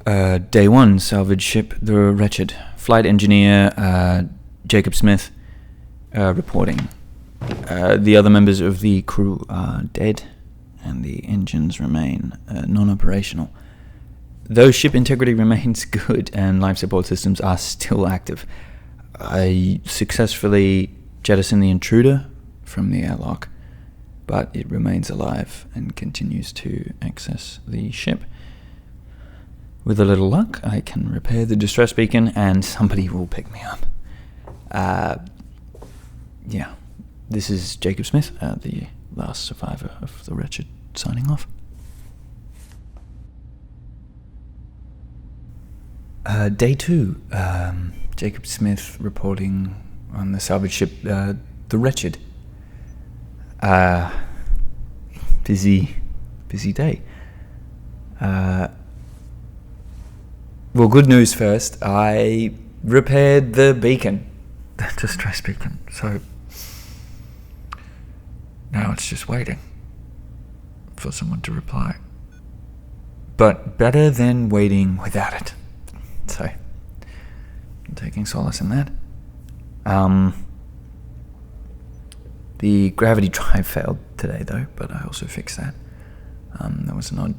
Day 1, salvage ship, the Wretched. Flight engineer, Jacob Smith, reporting. The other members of the crew are dead, and the engines remain non-operational. Though ship integrity remains good and life support systems are still active, I successfully jettisoned the intruder from the airlock, but it remains alive and continues to access the ship. With a little luck, I can repair the distress beacon and somebody will pick me up. Yeah, this is Jacob Smith, the last survivor of the Wretched, signing off. Day 2, Jacob Smith reporting on the salvage ship, the Wretched. Busy day. Well, good news first. I repaired the beacon, the distress beacon. So now it's just waiting for someone to reply. But better than waiting without it. So I'm taking solace in that. The gravity drive failed today though, but I also fixed that. That was an odd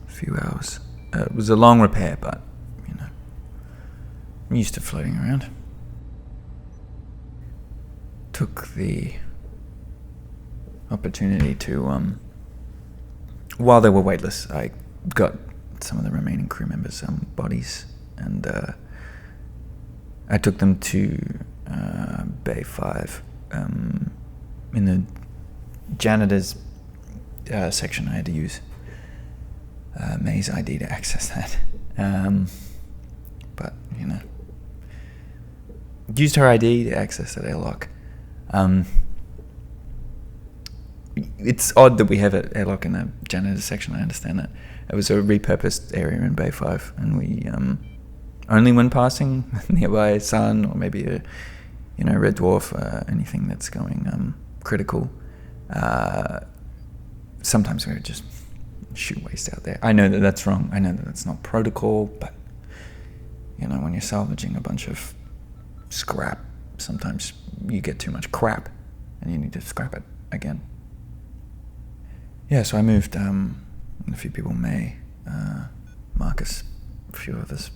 few hours. It was a long repair, but, you know, I'm used to floating around. Took the opportunity to, while they were weightless, I got some of the remaining crew members' bodies, and I took them to Bay 5. In the janitor's section, I had to use May's ID to access that. But, you know, used her ID to access that airlock. It's odd that we have an airlock in the janitor's section, I understand that. It was a repurposed area in Bay 5, and we only when passing nearby sun or maybe a red dwarf, anything that's going critical. Sometimes we would just shoot waste out there. I know that that's wrong. I know that that's not protocol, but you know, when you're salvaging a bunch of scrap, sometimes you get too much crap and you need to scrap it again. Yeah, so I moved a few people, May, Marcus, a few others,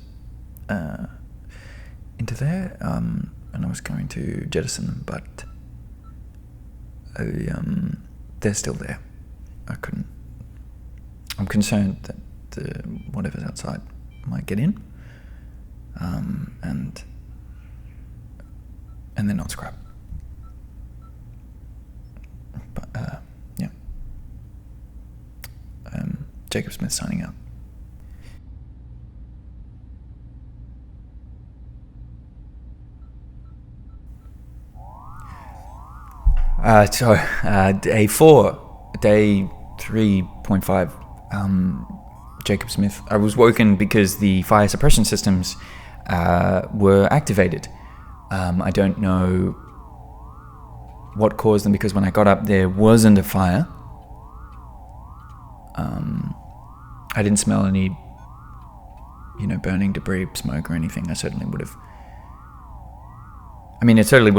into there, and I was going to jettison them, but they're still there. I'm concerned that whatever's outside might get in, and they're not scrap. But yeah, Jacob Smith signing out. Day 4, day 3.5, Jacob Smith. I was woken because the fire suppression systems were activated. I don't know what caused them, because when I got up there wasn't a fire. I didn't smell any, burning debris, smoke or anything. It certainly would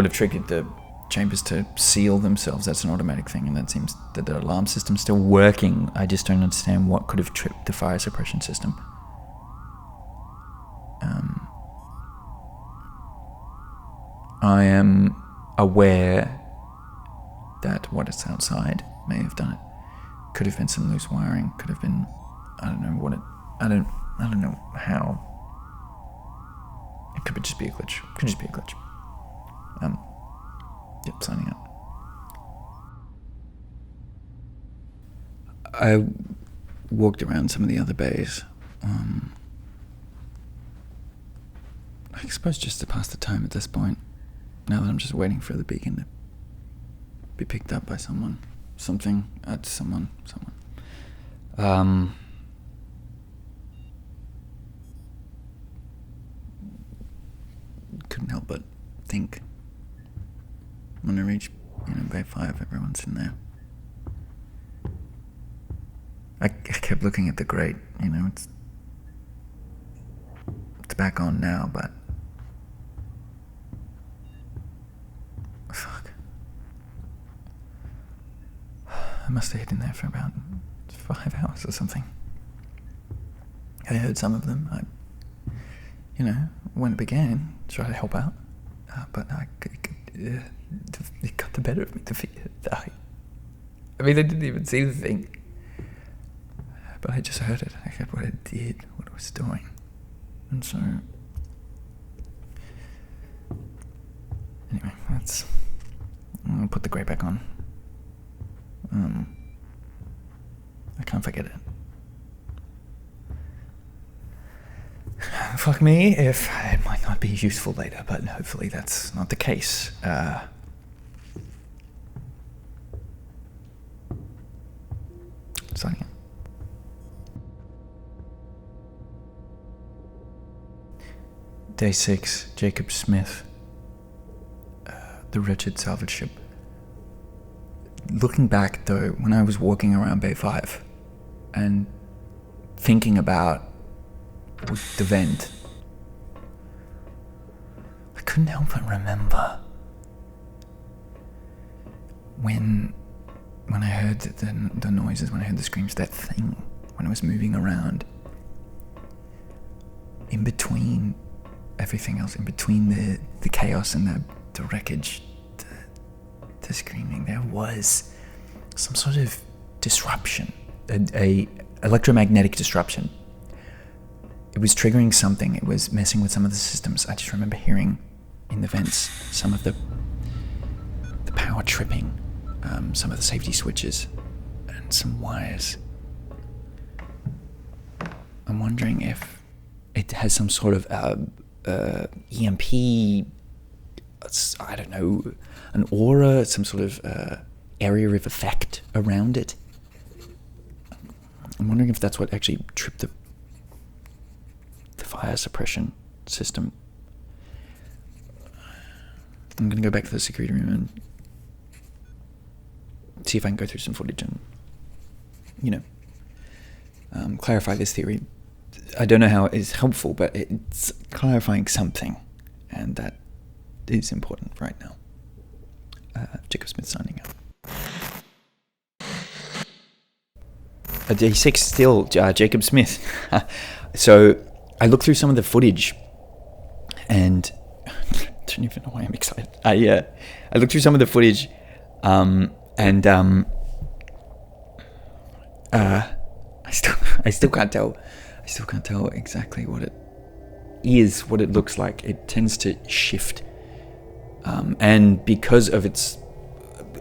have triggered the chambers to seal themselves. That's an automatic thing, and that seems that the alarm system's still working. I just don't understand what could have tripped the fire suppression system. I am aware that what is outside may have done it. Could have been some loose wiring. Could have been, I don't know how. It could just be a glitch. Yep, signing out. I walked around some of the other bays. I suppose just to pass the time at this point. Now that I'm just waiting for the beacon to be picked up by someone. Someone. Couldn't help but think. When I reach, Bay 5, everyone's in there. I kept looking at the grate, back on now, but fuck. I must have hidden there for about 5 hours or something. I heard some of them. When it began, tried to help out, but it got the better of me. I didn't even see the thing, but I just heard it. I heard what it did, what it was doing, and so anyway, I'll put the grate back on. I can't forget it. Fuck me if it might not be useful later, but hopefully that's not the case. Signing out. Day 6, Jacob Smith, the Wretched salvage ship. Looking back though, when I was walking around Bay 5 and thinking about the vent, I couldn't help but remember when I heard the noises, when I heard the screams, that thing, when it was moving around, in between everything else, in between the chaos and the wreckage, the screaming, there was some sort of disruption, a electromagnetic disruption. It was triggering something. It was messing with some of the systems. I just remember hearing in the vents some of the power tripping, some of the safety switches, and some wires. I'm wondering if it has some sort of EMP, I don't know, an aura, some sort of area of effect around it. I'm wondering if that's what actually tripped the fire suppression system. I'm going to go back to the security room and see if I can go through some footage and, clarify this theory. I don't know how it is helpful, but it's clarifying something, and that is important right now. Jacob Smith signing out. Day 6 still, Jacob Smith. So I looked through some of the footage, and I don't even know why I'm excited. I looked through some of the footage, and I still can't tell. I still can't tell exactly what it is, what it looks like. It tends to shift, and because of its,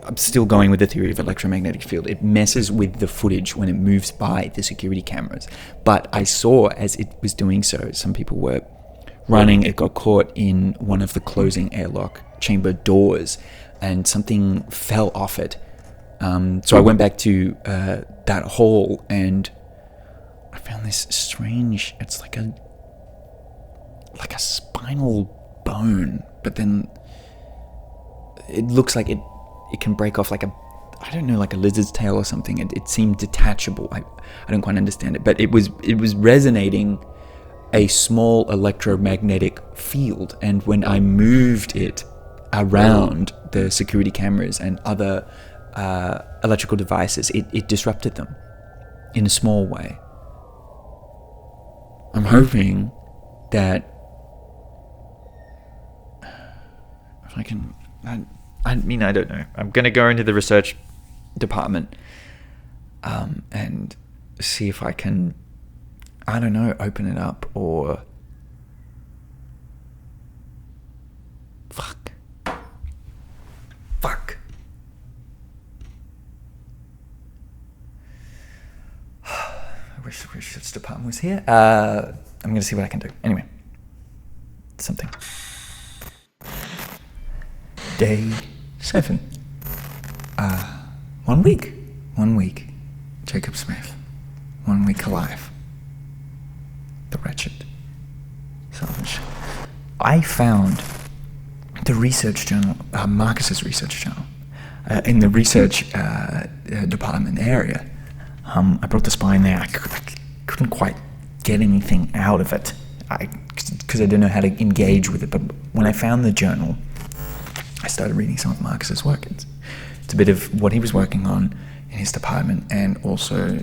I'm still going with the theory of electromagnetic field. It messes with the footage when it moves by the security cameras. But I saw as it was doing so, some people were running. It got caught in one of the closing airlock chamber doors, and something fell off it. So I went back to that hall, and I found this strange, it's like a spinal bone, but then it looks like it can break off like a lizard's tail or something. It seemed detachable. I don't quite understand it, but it was resonating a small electromagnetic field, and when I moved it around the security cameras and other electrical devices, it disrupted them in a small way. I'm hoping that if I can, I don't know. I'm going to go into the research department and see if I can, I don't know, open it up or... Fuck. I wish the research department was here. I'm going to see what I can do. Anyway, something. Day 7. 1 week. 1 week. Jacob Smith. 1 week alive. The Wretched. Salvage. I found the research journal, Marcus's research journal, in the research department area. I brought the spine there. I couldn't quite get anything out of it. because I didn't know how to engage with it. But when I found the journal, I started reading some of Marcus's work. It's a bit of what he was working on in his department, and also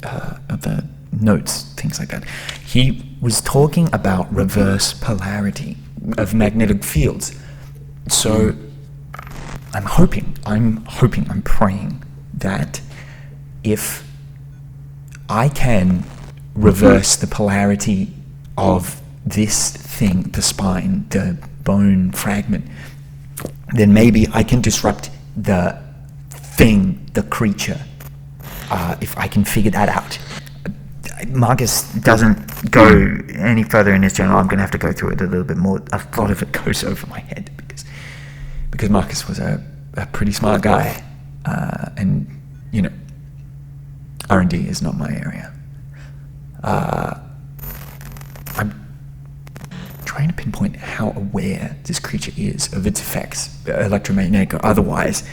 the notes, things like that. He was talking about reverse polarity of magnetic fields. So I'm praying that if I can reverse the polarity of this thing, the spine, the bone fragment, then maybe I can disrupt the thing, the creature, if I can figure that out. Marcus doesn't go any further in his journal. I'm going to have to go through it a little bit more. A lot of it goes over my head because Marcus was a pretty smart guy, and you know, R&D is not my area. I'm trying to pinpoint how aware this creature is of its effects, electromagnetic or otherwise.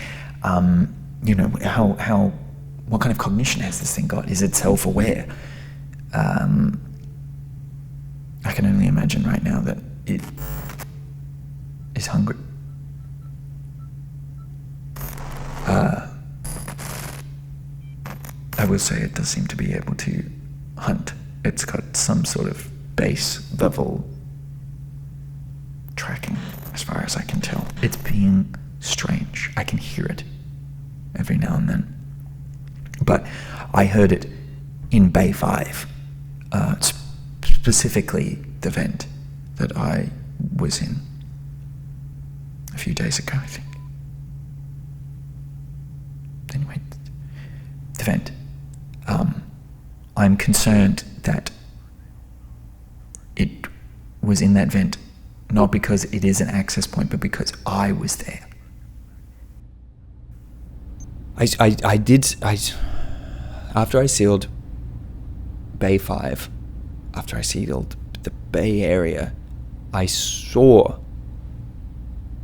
You know, what kind of cognition has this thing got? Is it self-aware? I can only imagine right now that it is hungry. I will say it does seem to be able to hunt. It's got some sort of base level tracking, as far as I can tell. It's being strange. I can hear it every now and then. But I heard it in Bay 5, specifically the vent that I was in a few days ago, I think. Anyway, the vent. I'm concerned that it was in that vent not because it is an access point, but because I was there. After I sealed Bay 5, after I sealed the Bay area, I saw,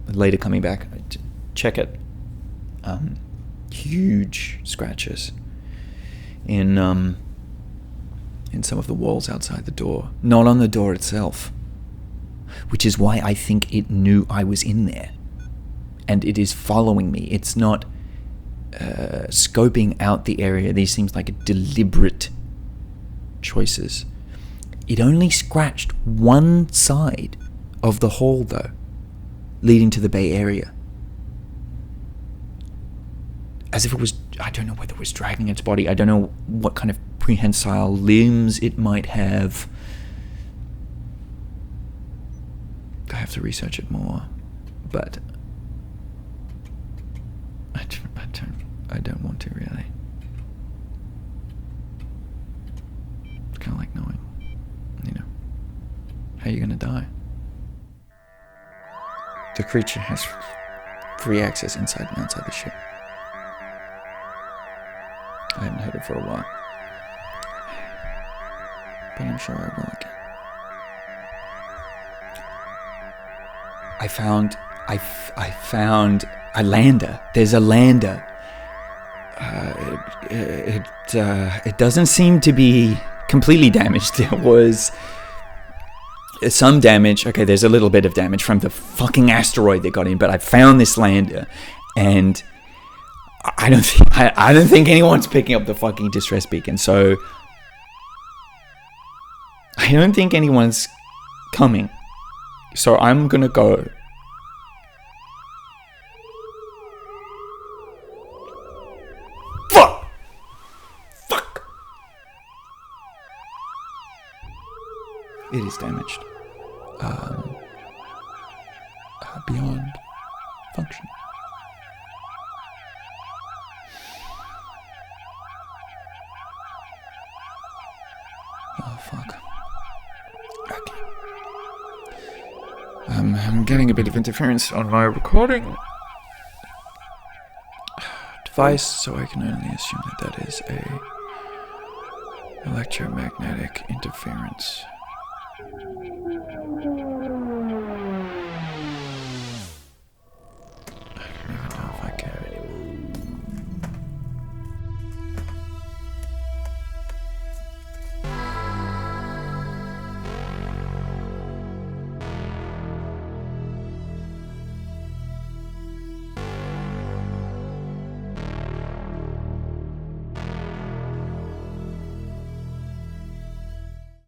later coming back, check it, huge scratches in some of the walls outside the door, not on the door itself, which is why I think it knew I was in there, and it is following me. It's not scoping out the area. These seems like deliberate choices. It only scratched one side of the hall, though, leading to the Bay area. As if it was, I don't know whether it was dragging its body. I don't know what kind of prehensile limbs it might have. I have to research it more, but I don't want to, really. It's kind of like knowing, you know, how you're going to die. The creature has free access inside and outside the ship. I haven't heard it for a while, but I'm sure I will again. I found a lander. There's a lander. It doesn't seem to be completely damaged. There was some damage. Okay, there's a little bit of damage from the fucking asteroid that got in, but I found this lander, and I don't think anyone's picking up the fucking distress beacon. So I don't think anyone's coming. So I'm gonna go. Fuck! It is damaged. Beyond function. Oh, fuck. Okay. I'm getting a bit of interference on my recording device, so I can only assume that is a electromagnetic interference.